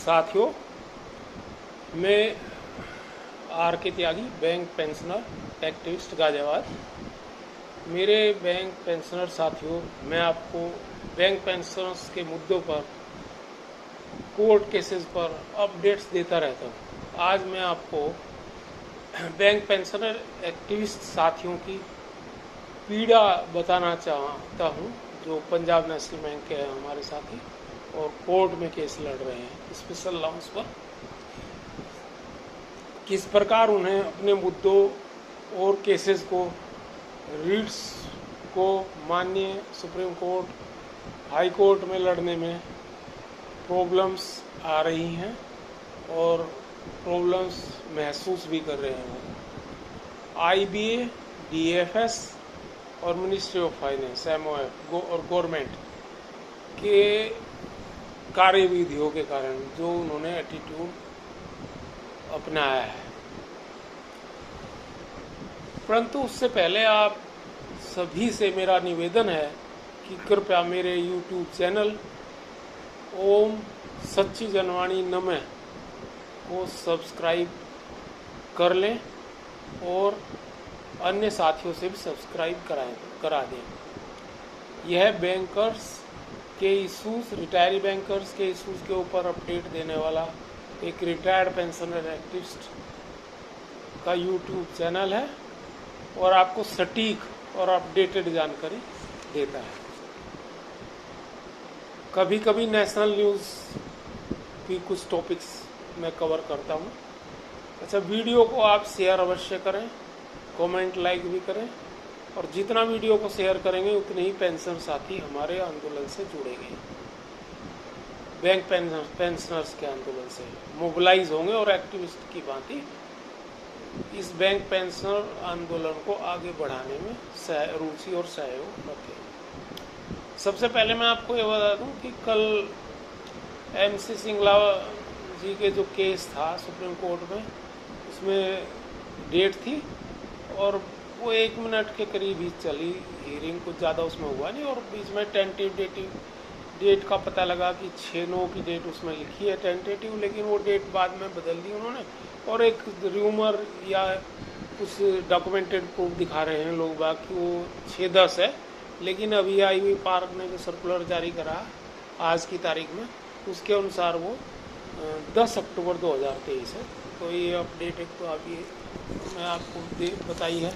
साथियों, मैं आर के त्यागी, बैंक पेंशनर एक्टिविस्ट गाजियाबाद। मेरे बैंक पेंशनर साथियों, मैं आपको बैंक पेंशनर्स के मुद्दों पर, कोर्ट केसेस पर अपडेट्स देता रहता हूँ। आज मैं आपको बैंक पेंशनर एक्टिविस्ट साथियों की पीड़ा बताना चाहता हूँ, जो पंजाब नेशनल बैंक के हैं हमारे साथी और कोर्ट में केस लड़ रहे हैं स्पेशल अलाउंस पर। किस प्रकार उन्हें अपने मुद्दों और केसेस को, रीट्स को माननीय सुप्रीम कोर्ट, हाई कोर्ट में लड़ने में प्रॉब्लम्स आ रही हैं और प्रॉब्लम्स महसूस भी कर रहे हैं। IBA, DFS और मिनिस्ट्री ऑफ फाइनेंस MOF और गवर्नमेंट के कार्यविधियों के कारण जो उन्होंने एटीट्यूड अपनाया है। परंतु उससे पहले आप सभी से मेरा निवेदन है कि कृपया मेरे YouTube चैनल ओम सच्ची जनवाणी नमः को सब्सक्राइब कर लें और अन्य साथियों से भी सब्सक्राइब करा दें। यह बैंकर्स के इशूज़, रिटायरी बैंकर्स के इशूज़ के ऊपर अपडेट देने वाला एक रिटायर्ड पेंशनर एक्टिविस्ट का YouTube चैनल है और आपको सटीक और अपडेटेड जानकारी देता है। कभी कभी नेशनल न्यूज़ भी कुछ टॉपिक्स मैं कवर करता हूँ। अच्छा, वीडियो को आप शेयर अवश्य करें, कमेंट लाइक भी करें, और जितना वीडियो को शेयर करेंगे उतने ही पेंशन साथी हमारे आंदोलन से जुड़ेंगे, बैंक पेंशनर्स के आंदोलन से मोबिलाइज होंगे और एक्टिविस्ट की भांति इस बैंक पेंशनर आंदोलन को आगे बढ़ाने में रुचि और सहयोग रखें। सबसे पहले मैं आपको ये बता दूं कि कल MC सिंगला जी के जो केस था सुप्रीम कोर्ट में, उसमें डेट थी और वो 1 मिनट के करीब ही चली हियरिंग, कुछ ज़्यादा उसमें हुआ नहीं। और बीच में टेंटेटिव डेट का पता लगा कि 6/9 की डेट उसमें लिखी है टेंटेटिव, लेकिन वो डेट बाद में बदल दी उन्होंने और एक र्यूमर या कुछ डॉक्यूमेंटेड प्रूफ दिखा रहे हैं लोग बाग कि वो 6/10 है। लेकिन अभी IB पार्क ने जो सर्कुलर जारी करा आज की तारीख में, उसके अनुसार वो 10 अक्टूबर 2023 है। तो ये अपडेट एक तो आप ये मैं आपको बताई है।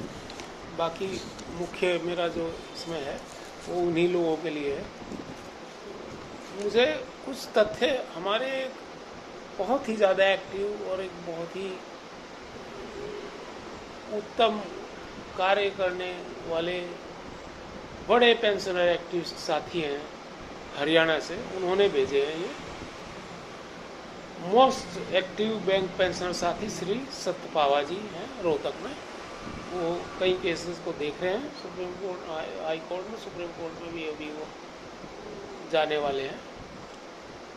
बाकी मुख्य मेरा जो इसमें है वो उन्हीं लोगों के लिए है। मुझे कुछ तथ्य हमारे बहुत ही ज़्यादा एक्टिव और एक बहुत ही उत्तम कार्य करने वाले बड़े पेंशनर एक्टिविस्ट साथी हैं हरियाणा से, उन्होंने भेजे हैं। ये मोस्ट एक्टिव बैंक पेंशनर साथी श्री सत्यपावा जी हैं रोहतक में। वो कई केसेस को देख रहे हैं सुप्रीम कोर्ट, हाई कोर्ट में, सुप्रीम कोर्ट में भी अभी वो जाने वाले हैं।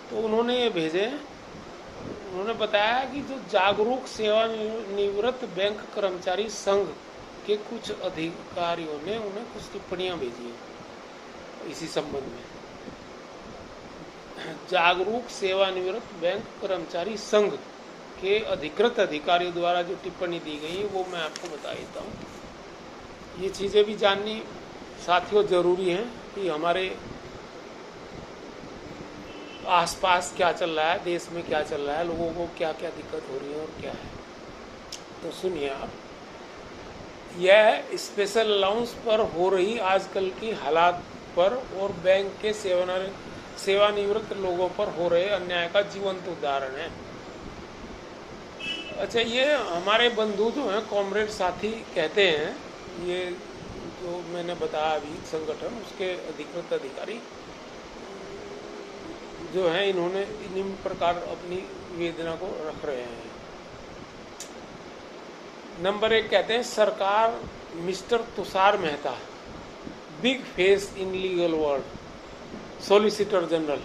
तो उन्होंने ये भेजे हैं। उन्होंने बताया कि जो जागरूक सेवानिवृत्त बैंक कर्मचारी संघ के कुछ अधिकारियों ने उन्हें कुछ टिप्पणियां भेजी हैं इसी संबंध में। जागरूक सेवानिवृत्त बैंक कर्मचारी संघ के अधिकृत अधिकारियों द्वारा जो टिप्पणी दी गई है वो मैं आपको बता देता हूँ। ये चीज़ें भी जाननी साथियों जरूरी हैं कि हमारे आसपास क्या चल रहा है, देश में क्या चल रहा है, लोगों को क्या क्या दिक्कत हो रही है और क्या है। तो सुनिए आप, यह स्पेशल अलाउंस पर हो रही आजकल की हालात पर और बैंक के सेवानिवृत्त लोगों पर हो रहे अन्याय का जीवंत उदाहरण है। अच्छा, ये हमारे बंधु जो हैं, कॉमरेड साथी कहते हैं, ये जो मैंने बताया अभी संगठन, उसके अधिकृत अधिकारी जो हैं, इन्होंने निम्न प्रकार अपनी वेदना को रख रहे हैं। नंबर 1 कहते हैं, सरकार mister Tushar Mehta, big face in legal world, solicitor general,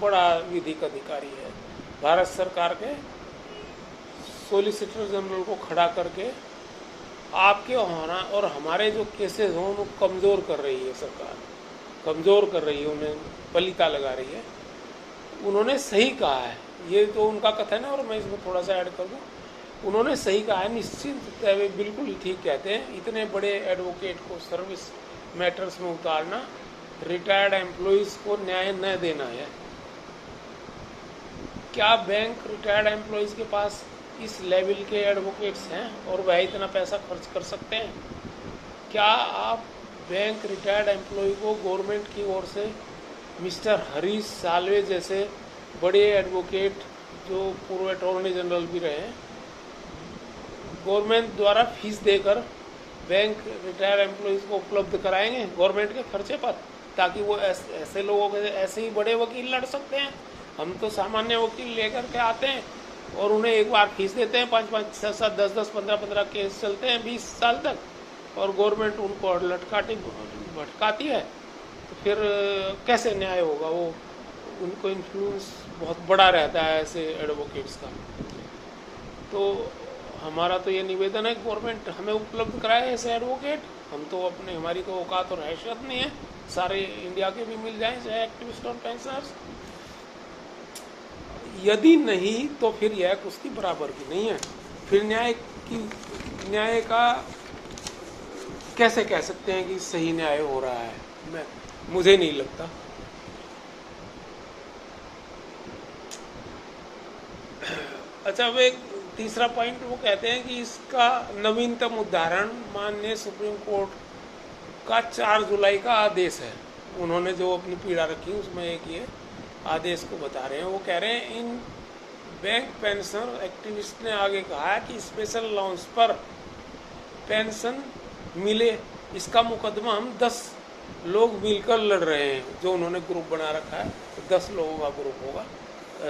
बड़ा विधिक अधिकारी है, भारत सरकार के सॉलिसिटर जनरल को खड़ा करके आपके और हमारे जो केसेस हों उनको कमज़ोर कर रही है सरकार, कमज़ोर कर रही है, उन्हें पलीता लगा रही है। उन्होंने सही कहा है ये तो उनका कथन है और मैं इसमें थोड़ा सा ऐड कर दूँ। उन्होंने सही कहा है, निश्चित वे बिल्कुल ठीक कहते हैं। इतने बड़े एडवोकेट को सर्विस मैटर्स में उतारना रिटायर्ड एम्प्लॉइज को न्याय न देना है। क्या बैंक रिटायर्ड एम्प्लॉइज के पास इस लेवल के एडवोकेट्स हैं और वह इतना पैसा खर्च कर सकते हैं? क्या आप बैंक रिटायर्ड एम्प्लॉय को गवर्नमेंट की ओर से मिस्टर हरीश साल्वे जैसे बड़े एडवोकेट जो पूर्व अटॉर्नी जनरल भी रहे हैं, गवर्नमेंट द्वारा फीस देकर बैंक रिटायर्ड एम्प्लॉइज को उपलब्ध कराएंगे गवर्नमेंट के खर्चे पर, ताकि वो ऐसे लोगों के ऐसे ही बड़े वकील लड़ सकते हैं? हम तो सामान्य वकील लेकर के आते हैं और उन्हें एक बार फीस देते हैं, 5-5, 7-7, 10-10, 15-15 केस चलते हैं 20 साल तक, और गवर्नमेंट उनको लटकाती भटकाती है। तो फिर कैसे न्याय होगा? वो उनको इन्फ्लुएंस बहुत बड़ा रहता है ऐसे एडवोकेट्स का। तो हमारा तो ये निवेदन है, गवर्नमेंट हमें उपलब्ध कराए ऐसे एडवोकेट। हम तो अपने, हमारी तो औकात और हैसियत नहीं है, सारे इंडिया के भी मिल जाएं चाहे एक्टिविस्ट और पेंशनर्स। यदि नहीं तो फिर यह कुश्ती बराबर की नहीं है। फिर न्याय का कैसे कह सकते हैं कि सही न्याय हो रहा है? मुझे नहीं लगता। अच्छा, अब एक तीसरा पॉइंट वो कहते हैं कि इसका नवीनतम उदाहरण माननीय सुप्रीम कोर्ट का 4 जुलाई का आदेश है। उन्होंने जो अपनी पीड़ा रखी उसमें एक ये आदेश को बता रहे हैं। वो कह रहे हैं, इन बैंक पेंशन एक्टिविस्ट ने आगे कहा कि स्पेशल अलाउंस पर पेंशन मिले, इसका मुकदमा हम 10 लोग मिलकर लड़ रहे हैं। जो उन्होंने ग्रुप बना रखा है, तो 10 लोगों का ग्रुप होगा,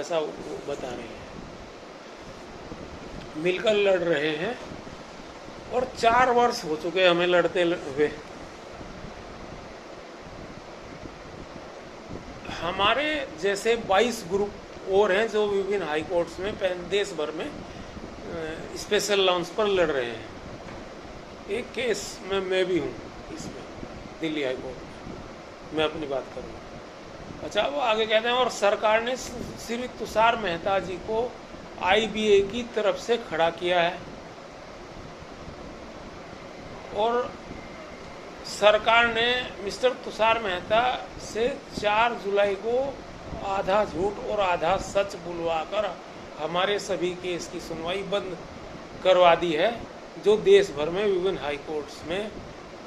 ऐसा वो बता रहे हैं। मिलकर लड़ रहे हैं और 4 वर्ष हो चुके हमें लड़ते हुए। हमारे जैसे 22 ग्रुप और हैं जो विभिन्न हाई कोर्ट्स में देश भर में स्पेशल अलाउंस पर लड़ रहे हैं। एक केस में मैं भी हूँ, इसमें दिल्ली हाई कोर्ट में। मैं अपनी बात करूँगा। अच्छा, वो आगे कहते हैं, और सरकार ने श्री तुषार मेहता जी को IBA की तरफ से खड़ा किया है और सरकार ने मिस्टर तुषार मेहता से 4 जुलाई को आधा झूठ और आधा सच बुलवाकर हमारे सभी केस की सुनवाई बंद करवा दी है, जो देश भर में विभिन्न हाई कोर्ट्स में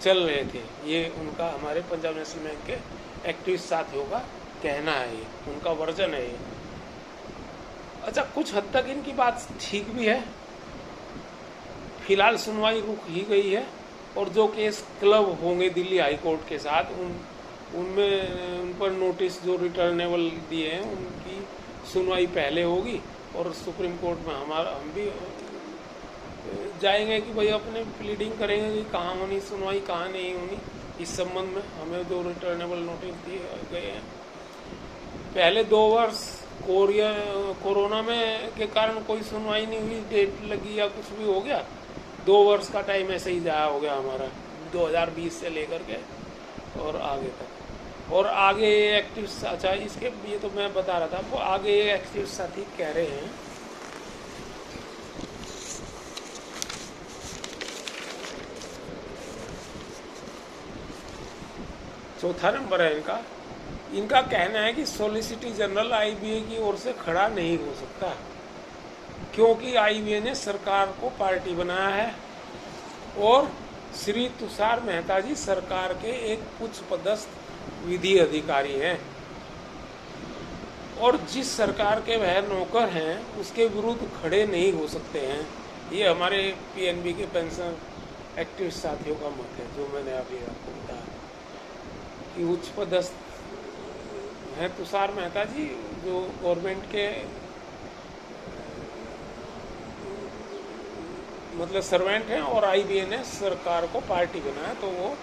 चल रहे थे। ये उनका, हमारे पंजाब नेशनल बैंक के एक्टिविस्ट साथियों का कहना है, ये उनका वर्जन है ये। अच्छा, कुछ हद तक इनकी बात ठीक भी है। फिलहाल सुनवाई रुक ही गई है और जो केस क्लब होंगे दिल्ली हाई कोर्ट के साथ, उनमें उन पर नोटिस जो रिटर्नेबल दिए हैं उनकी सुनवाई पहले होगी और सुप्रीम कोर्ट में हम भी जाएंगे कि भाई अपने प्लीडिंग करेंगे कि कहाँ होनी सुनवाई, कहाँ नहीं होनी। इस संबंध में हमें जो रिटर्नेबल नोटिस दिए गए हैं। पहले 2 वर्ष कोरोना में के कारण कोई सुनवाई नहीं हुई, डेट लगी या कुछ भी हो गया। 2 वर्ष का टाइम ऐसे ही जाया हो गया हमारा, 2020 से लेकर के और आगे तक। और आगे एक्टिव, अच्छा इसके ये तो मैं बता रहा था, वो आगे एक्टिव साथी कह रहे हैं, चौथा नंबर है इनका कहना है कि सॉलिसिटर जनरल IBA की ओर से खड़ा नहीं हो सकता, क्योंकि IBA ने सरकार को पार्टी बनाया है और श्री तुषार मेहता जी सरकार के एक उच्च पदस्थ विधि अधिकारी हैं और जिस सरकार के वह नौकर हैं उसके विरुद्ध खड़े नहीं हो सकते हैं। ये हमारे PNB के पेंशन एक्टिविस्ट साथियों का मत है, जो मैंने अभी आपको बताया कि उच्च पदस्थ हैं तुषार मेहता जी, जो गवर्नमेंट के मतलब सर्वेंट हैं, और IBA ने सरकार को पार्टी बनाया, तो वो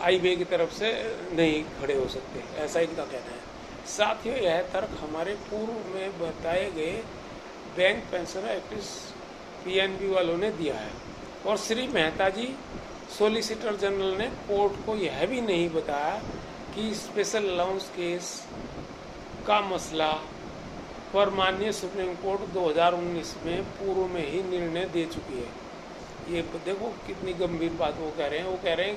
IBA की तरफ से नहीं खड़े हो सकते, ऐसा इनका कहना है। साथियों, यह तर्क हमारे पूर्व में बताए गए बैंक पेंशन एक्टिविस्ट PNB वालों ने दिया है और श्री मेहता जी सॉलिसिटर जनरल ने कोर्ट को यह भी नहीं बताया कि स्पेशल अलाउंस केस का मसला पर माननीय सुप्रीम कोर्ट 2019 में पूर्व में ही निर्णय दे चुकी है। ये देखो कितनी गंभीर बात वो कह रहे हैं। वो कह रहे हैं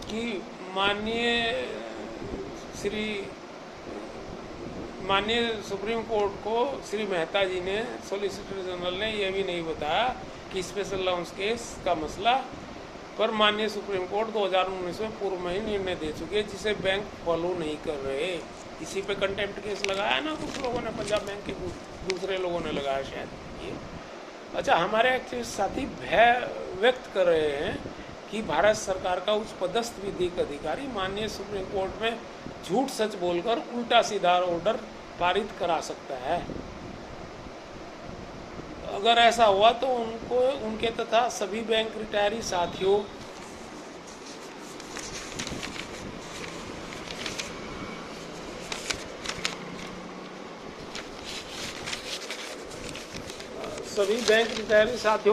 कि माननीय सुप्रीम कोर्ट को श्री मेहता जी ने, सॉलिसिटर जनरल ने यह भी नहीं बताया कि स्पेशल अलाउंस केस का मसला पर माननीय सुप्रीम कोर्ट 2019 में पूर्व में ही निर्णय दे चुकी है, जिसे बैंक फॉलो नहीं कर रहे। इसी पे कंटेम्प्ट केस लगाया ना कुछ लोगों ने, पंजाब बैंक के दूसरे लोगों ने लगाया शायद ये। अच्छा, हमारे एक्टिविस्ट साथी भय व्यक्त कर रहे हैं कि भारत सरकार का उच्च पदस्थ विधिक अधिकारी माननीय सुप्रीम कोर्ट में झूठ सच बोलकर उल्टा सीधा ऑर्डर पारित करा सकता है। अगर ऐसा हुआ तो उनके तथा सभी बैंक रिटायरी साथियों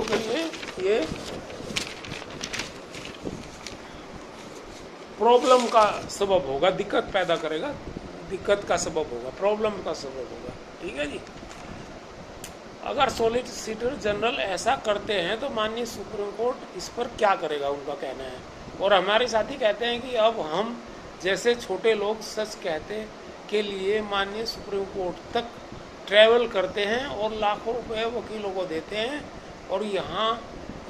के लिए ये प्रॉब्लम का सबब होगा, दिक्कत पैदा करेगा, दिक्कत का सबब होगा, प्रॉब्लम का सबब होगा। ठीक है जी। अगर सॉलिसिटर जनरल ऐसा करते हैं तो माननीय सुप्रीम कोर्ट इस पर क्या करेगा, उनका कहना है। और हमारे साथी कहते हैं कि अब हम जैसे छोटे लोग सच कहते के लिए माननीय सुप्रीम कोर्ट तक ट्रैवल करते हैं और लाखों रुपए वकीलों को देते हैं, और यहाँ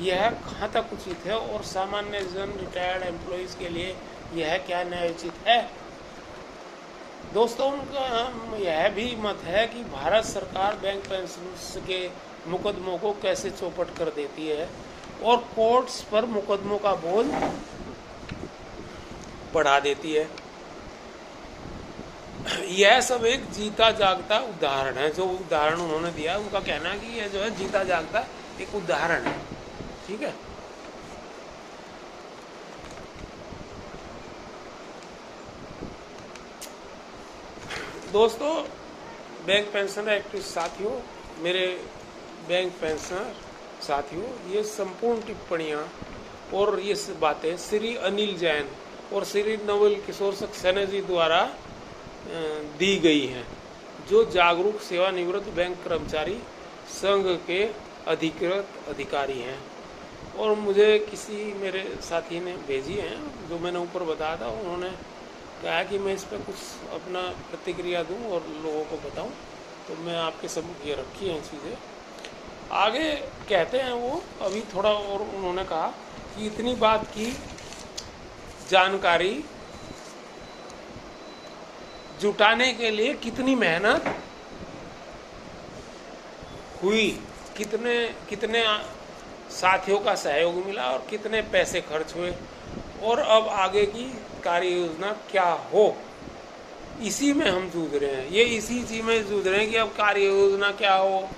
यह कहाँ तक उचित है, और सामान्य जन, रिटायर्ड एम्प्लॉयज़ के लिए यह क्या न्यायोचित है। दोस्तों, उनका यह भी मत है कि भारत सरकार बैंक पेंशन के मुकदमों को कैसे चौपट कर देती है और कोर्ट्स पर मुकदमों का बोझ बढ़ा देती है। यह सब एक जीता जागता उदाहरण है। जो उदाहरण उन्होंने दिया, उनका कहना है कि यह जो है जीता जागता एक उदाहरण है। ठीक है। दोस्तों, बैंक पेंशनर एक्टिविस्ट साथियों, मेरे बैंक पेंशनर साथियों, ये संपूर्ण टिप्पणियाँ और ये बातें श्री अनिल जैन और श्री नवल किशोर सक्सेना जी द्वारा दी गई हैं, जो जागरूक सेवानिवृत्त बैंक कर्मचारी संघ के अधिकृत अधिकारी हैं। और मुझे किसी मेरे साथी ने भेजी हैं, जो मैंने ऊपर बताया था। उन्होंने कहा कि मैं इस पर कुछ अपना प्रतिक्रिया दूं और लोगों को बताऊं, तो मैं आपके सम्मुख ये रखी हैं चीज़ें। आगे कहते हैं वो, अभी थोड़ा और उन्होंने कहा कि इतनी बात की जानकारी जुटाने के लिए कितनी मेहनत हुई, कितने साथियों का सहयोग मिला और कितने पैसे खर्च हुए, और अब आगे की कार्य योजना क्या हो, इसी में हम जूझ रहे हैं। ये इसी चीज़ में जूझ रहे हैं कि अब कार्य योजना क्या हो,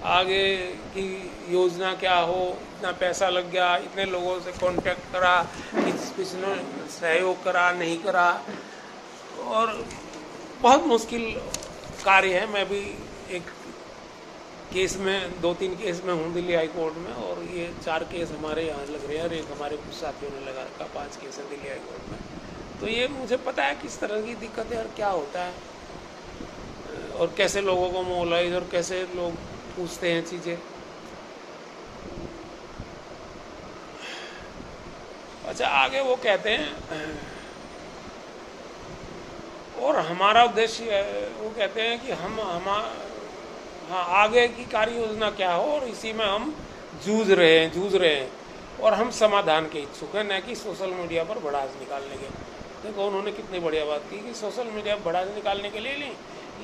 आगे की योजना क्या हो। इतना पैसा लग गया, इतने लोगों से कांटेक्ट करा, किसने सहयोग करा, नहीं करा, और बहुत मुश्किल कार्य है। मैं भी एक केस में, 2-3 केस में हूँ दिल्ली हाई कोर्ट में, और ये 4 केस हमारे यहाँ लग रहे हैं, और एक हमारे कुछ साथियों ने लगा रखा, 5 केस है दिल्ली हाई कोर्ट में। तो ये मुझे पता है किस तरह की दिक्कत है और क्या होता है, और कैसे लोगों को मोलाइज, और कैसे लोग पूछते हैं चीज़ें। अच्छा, आगे वो कहते हैं, और हमारा उद्देश्य, वो कहते हैं कि हाँ, आगे की कार्य योजना क्या हो, और इसी में हम जूझ रहे हैं, और हम समाधान के इच्छुक हैं, न कि सोशल मीडिया पर भड़ास निकालने के। देखो, उन्होंने कितनी बढ़िया बात की कि सोशल मीडिया पर भड़ास निकालने के लिए नहीं,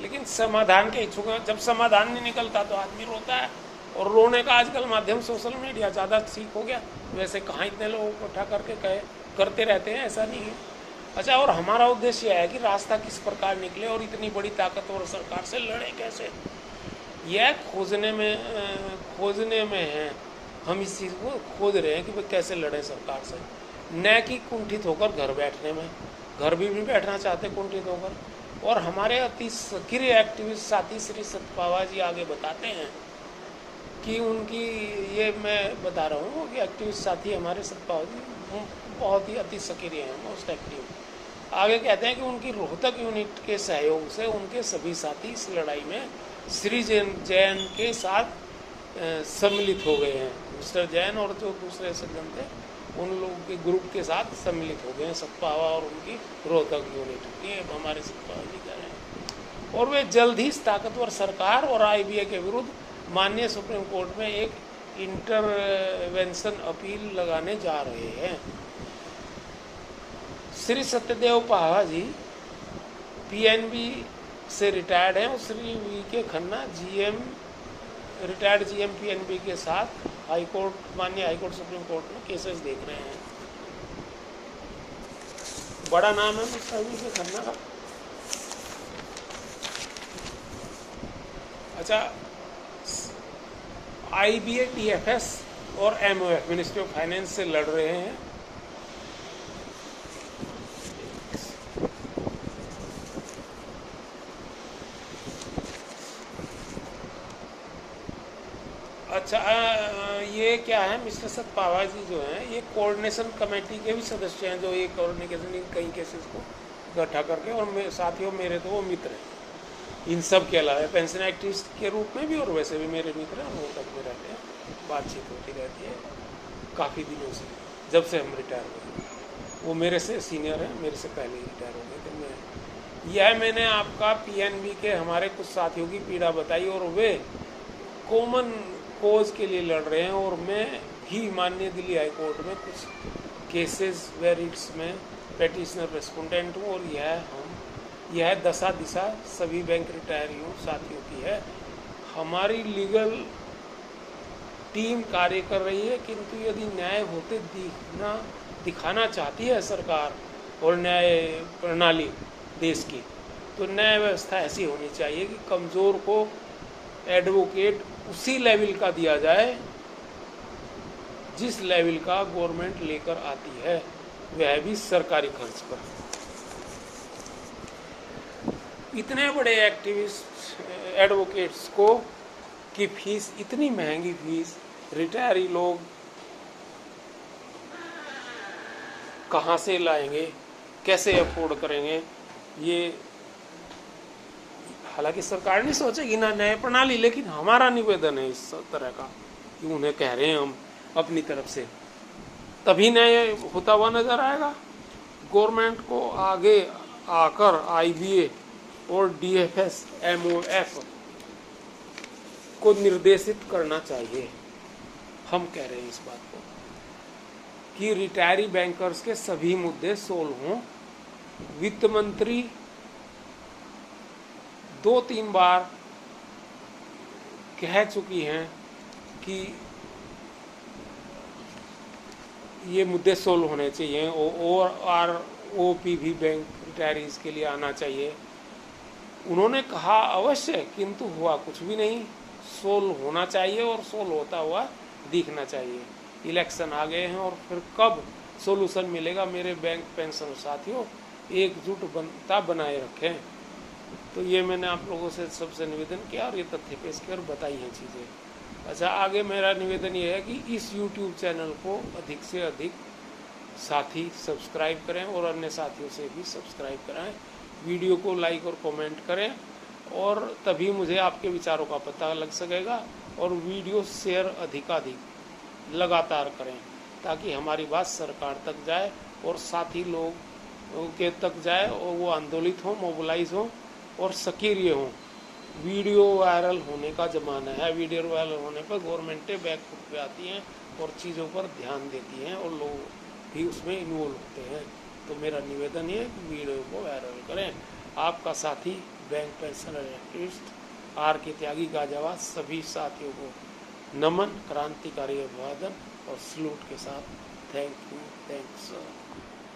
लेकिन समाधान के इच्छुक हैं। जब समाधान नहीं निकलता तो आदमी रोता है, और रोने का आजकल माध्यम सोशल मीडिया ज़्यादा ठीक हो गया। वैसे कहाँ इतने लोगों को उठा करके करते रहते हैं, ऐसा नहीं है। अच्छा, और हमारा उद्देश्य है कि रास्ता किस प्रकार निकले, और इतनी बड़ी ताकतवर सरकार से लड़े कैसे, यह खोजने में है। हम इस चीज़ को खोज रहे हैं कि वे कैसे लड़ें सरकार से, न कि कुंठित होकर घर बैठने में। घर भी नहीं बैठना चाहते कुंठित होकर। और हमारे अति सक्रिय एक्टिविस्ट साथी श्री सतपावा जी आगे बताते हैं कि उनकी, ये मैं बता रहा हूँ कि एक्टिविस्ट साथी हमारे सतपावा जी बहुत ही अति सक्रिय हैं, मोस्ट एक्टिव। आगे कहते हैं कि उनकी रोहतक यूनिट के सहयोग से उनके सभी साथी इस लड़ाई में श्री जैन के साथ सम्मिलित हो गए हैं। मिस्टर जैन और जो दूसरे सज्जन थे उन लोगों के ग्रुप के साथ सम्मिलित हो गए हैं सतपावा और उनकी रोहतक यूनिट, ये हमारे सतपावा जी कह रहे हैं। और वे जल्द ही इस ताकतवर सरकार और IBA के विरुद्ध माननीय सुप्रीम कोर्ट में एक इंटरवेंशन अपील लगाने जा रहे हैं। श्री सत्यदेव पाहा जी PNB से रिटायर्ड हैं और Shri VK Khanna retired GM PNB के साथ माननीय हाईकोर्ट सुप्रीम कोर्ट में केसेस देख रहे हैं। बड़ा नाम है मिस्टर VK खन्ना का। अच्छा, IBA TFS और MOF मिनिस्ट्री ऑफ फाइनेंस से लड़ रहे हैं। अच्छा, ये क्या है, मिस्टर सतपावा जी जो हैं ये कोऑर्डिनेशन कमेटी के भी सदस्य हैं, जो ये कोऑर्डिनेशन कई केसेस को इकट्ठा करके, और साथियों मेरे तो वो मित्र हैं। इन सब के अलावा पेंशन एक्टिविस्ट के रूप में भी और वैसे भी मेरे मित्र हैं, रोहतक में रहते हैं, बातचीत होती रहती है काफ़ी दिनों से, जब से हम रिटायर हुए। वो मेरे से सीनियर हैं, मेरे से पहले ही रिटायर हो गए थे। यह मैंने आपका PNB के हमारे कुछ साथियों की पीड़ा बताई और वे कॉमन कोज के लिए लड़ रहे हैं, और मैं भी माननीय दिल्ली हाई कोर्ट में कुछ केसेस वेरिट्स में पेटिशनर रेस्पोंडेंट हूँ, और यह दशा दिशा सभी बैंक रिटायरियों साथियों की है। हमारी लीगल टीम कार्य कर रही है, किंतु यदि न्याय होते दिखाना चाहती है सरकार और न्याय प्रणाली देश की, तो न्याय व्यवस्था ऐसी होनी चाहिए कि कमज़ोर को एडवोकेट उसी लेवल का दिया जाए जिस लेवल का गवर्नमेंट लेकर आती है, वह भी सरकारी खर्च पर। इतने बड़े एक्टिविस्ट एडवोकेट्स को की फीस, इतनी महंगी फीस रिटायरी लोग कहाँ से लाएंगे, कैसे अफोर्ड करेंगे? ये हालांकि सरकार नहीं सोचेगी ना न्याय प्रणाली, लेकिन हमारा निवेदन है इस तरह का कि उन्हें कह रहे हैं हम अपनी तरफ से, तभी न्याय होता हुआ नजर आएगा। गवर्नमेंट को आगे आकर IBA और DFS MOF को निर्देशित करना चाहिए। हम कह रहे हैं इस बात को कि रिटायरी बैंकर्स के सभी मुद्दे सोल्व हों। वित्त मंत्री 2-3 बार कह चुकी हैं कि ये मुद्दे सोल्व होने चाहिए, और ROP भी बैंक रिटायरीज के लिए आना चाहिए। उन्होंने कहा अवश्य, किंतु हुआ कुछ भी नहीं। सोल्व होना चाहिए और सोल्व होता हुआ दिखना चाहिए। इलेक्शन आ गए हैं और फिर कब सोल्यूशन मिलेगा? मेरे बैंक पेंशन साथियों, एकजुटता बनाए रखें। तो ये मैंने आप लोगों से सबसे निवेदन किया और ये तथ्य पेश किया और बताई हैं चीज़ें। अच्छा, आगे मेरा निवेदन ये है कि इस YouTube चैनल को अधिक से अधिक साथी सब्सक्राइब करें और अन्य साथियों से भी सब्सक्राइब कराएं। वीडियो को लाइक और कमेंट करें, और तभी मुझे आपके विचारों का पता लग सकेगा। और वीडियो शेयर अधिकाधिक लगातार करें, ताकि हमारी बात सरकार तक जाए और साथी लोग के तक जाए, और वो आंदोलित हों, मोबिलाइज हों और सक्रिय हों। वीडियो वायरल होने का ज़माना है। वीडियो वायरल होने पर गवर्नमेंटें बैकफुट पे आती हैं और चीज़ों पर ध्यान देती हैं, और लोग भी उसमें इन्वॉल्व होते हैं। तो मेरा निवेदन ये कि वीडियो को वायरल करें। आपका साथी बैंक पेंशनर एक्टिविस्ट RK त्यागी गाजियाबाद सभी साथियों को नमन, क्रांतिकारी अभिवादन और सलूट के साथ थैंक यू, थैंक्स।